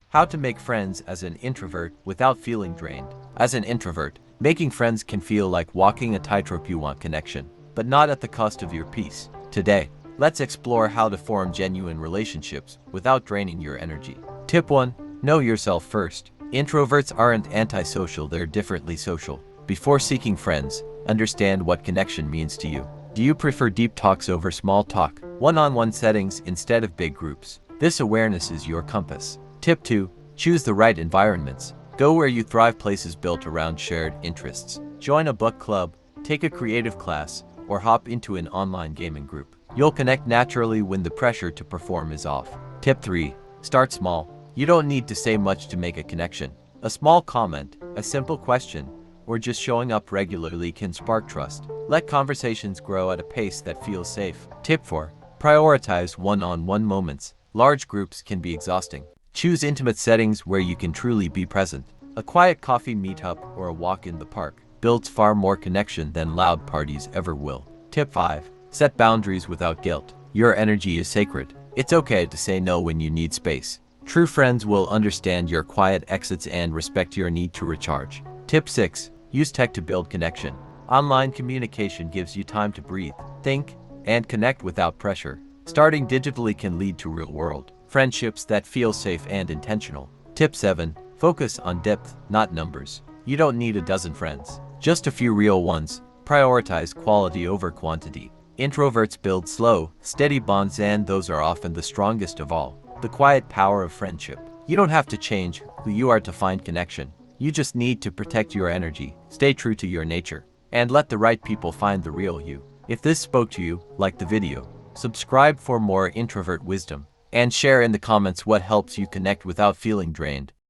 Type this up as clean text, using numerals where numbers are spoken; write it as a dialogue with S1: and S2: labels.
S1: How to make friends as an introvert without feeling drained. As an introvert, making friends can feel like walking a tightrope. You want connection, but not at the cost of your peace. Today, let's explore how to form genuine relationships without draining your energy. Tip 1. Know yourself first. Introverts aren't antisocial, they're differently social. Before seeking friends, understand what connection means to you. Do you prefer deep talks over small talk, one-on-one settings instead of big groups? This awareness is your compass. Tip 2. Choose the right environments. Go where you thrive, places built around shared interests. Join a book club, take a creative class, or hop into an online gaming group. You'll connect naturally when the pressure to perform is off. Tip 3. Start small. You don't need to say much to make a connection. A small comment, a simple question, or just showing up regularly can spark trust. Let conversations grow at a pace that feels safe. Tip 4. Prioritize one-on-one moments. Large groups can be exhausting. Choose intimate settings where you can truly be present. A quiet coffee meetup or a walk in the park builds far more connection than loud parties ever will. Tip 5. Set boundaries without guilt. Your energy is sacred. It's okay to say no when you need space. True friends will understand your quiet exits and respect your need to recharge. Tip 6. Use tech to build connection. Online communication gives you time to breathe, think, and connect without pressure. Starting digitally can lead to real-world friendships that feel safe and intentional. Tip 7. Focus on depth, not numbers. You don't need a dozen friends, just a few real ones. Prioritize quality over quantity. Introverts build slow, steady bonds, and those are often the strongest of all. The quiet power of friendship. You don't have to change who you are to find connection. You just need to protect your energy, stay true to your nature, and let the right people find the real you. If this spoke to you, like the video, subscribe for more introvert wisdom, and share in the comments what helps you connect without feeling drained.